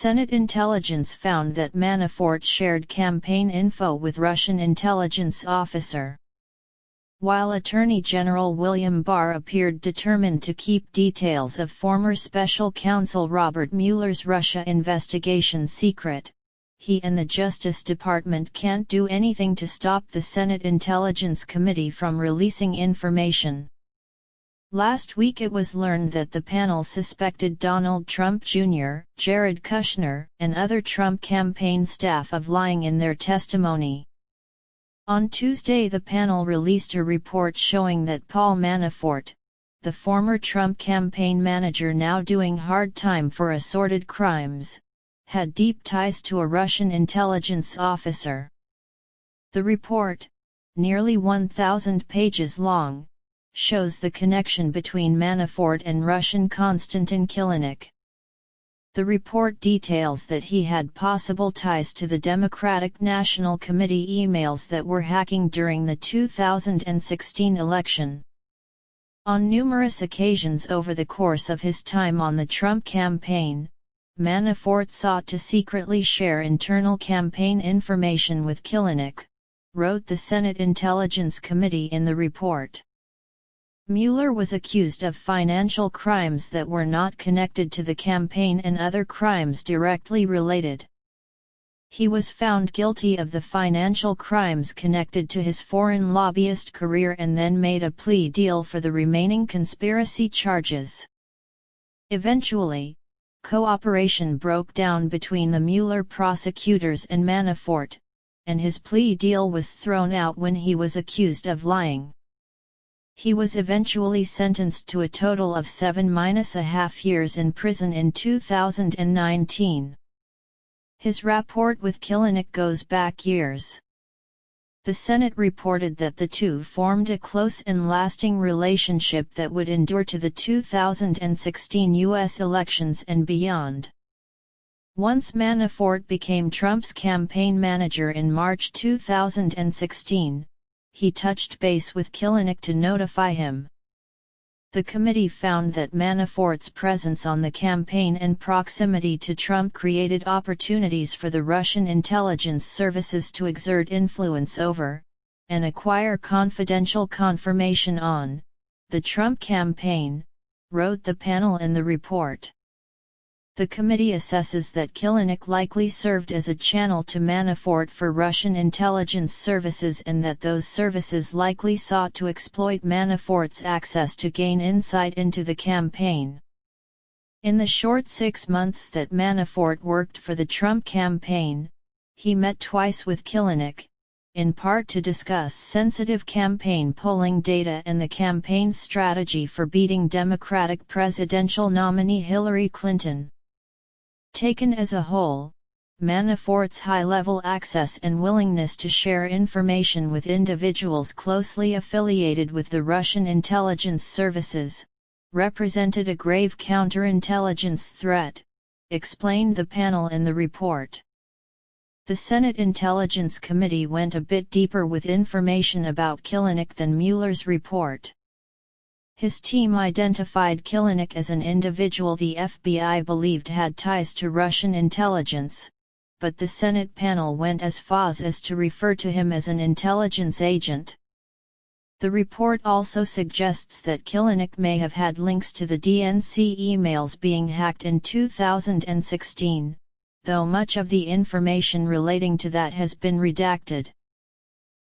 Senate intelligence found that Manafort shared campaign info with Russian intelligence officer. While Attorney General William Barr appeared determined to keep details of former special counsel Robert Mueller's Russia investigation secret, he and the Justice Department can't do anything to stop the Senate Intelligence Committee from releasing information. Last week it was learned that the panel suspected Donald Trump Jr., Jared Kushner, and other Trump campaign staff of lying in their testimony. On Tuesday the panel released a report showing that Paul Manafort, the former Trump campaign manager now doing hard time for assorted crimes, had deep ties to a Russian intelligence officer. The report, nearly 1,000 pages long, shows the connection between Manafort and Russian Konstantin Kilimnik. The report details that he had possible ties to the Democratic National Committee emails that were hacking during the 2016 election. On numerous occasions over the course of his time on the Trump campaign, Manafort sought to secretly share internal campaign information with Kilimnik, wrote the Senate Intelligence Committee in the report. Mueller was accused of financial crimes that were not connected to the campaign and other crimes directly related. He was found guilty of the financial crimes connected to his foreign lobbyist career and then made a plea deal for the remaining conspiracy charges. Eventually, cooperation broke down between the Mueller prosecutors and Manafort, and his plea deal was thrown out when he was accused of lying. He was eventually sentenced to a total of 7.5 years in prison in 2019. His rapport with Kilimnik goes back years. The Senate reported that the two formed a close and lasting relationship that would endure to the 2016 U.S. elections and beyond. Once Manafort became Trump's campaign manager in March 2016, he touched base with Kilimnik to notify him. The committee found that Manafort's presence on the campaign and proximity to Trump created opportunities for the Russian intelligence services to exert influence over, and acquire confidential confirmation on, the Trump campaign, wrote the panel in the report. The committee assesses that Kilimnik likely served as a channel to Manafort for Russian intelligence services and that those services likely sought to exploit Manafort's access to gain insight into the campaign. In the short 6 months that Manafort worked for the Trump campaign, he met twice with Kilimnik, in part to discuss sensitive campaign polling data and the campaign's strategy for beating Democratic presidential nominee Hillary Clinton. Taken as a whole, Manafort's high-level access and willingness to share information with individuals closely affiliated with the Russian intelligence services, represented a grave counterintelligence threat, explained the panel in the report. The Senate Intelligence Committee went a bit deeper with information about Kilimnik than Mueller's report. His team identified Kilimnik as an individual the FBI believed had ties to Russian intelligence, but the Senate panel went as far as to refer to him as an intelligence agent. The report also suggests that Kilimnik may have had links to the DNC emails being hacked in 2016, though much of the information relating to that has been redacted.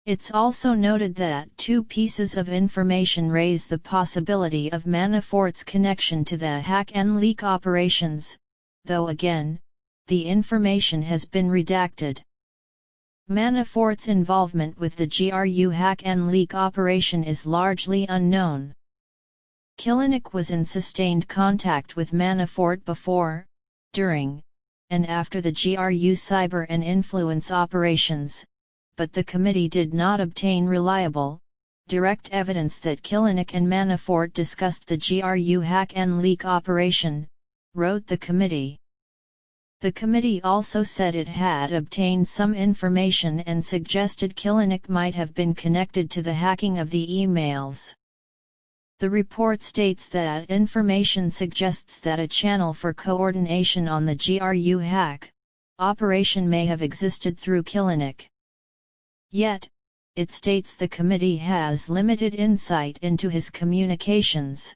It's also noted that 2 pieces of information raise the possibility of Manafort's connection to the hack and leak operations, though again, the information has been redacted. Manafort's involvement with the GRU hack and leak operation is largely unknown. Kilimnik was in sustained contact with Manafort before, during, and after the GRU cyber and influence operations, but the committee did not obtain reliable, direct evidence that Kilimnik and Manafort discussed the GRU hack and leak operation, wrote the committee. The committee also said it had obtained some information and suggested Kilimnik might have been connected to the hacking of the emails. The report states that information suggests that a channel for coordination on the GRU hack operation may have existed through Kilimnik. Yet, it states the committee has limited insight into his communications.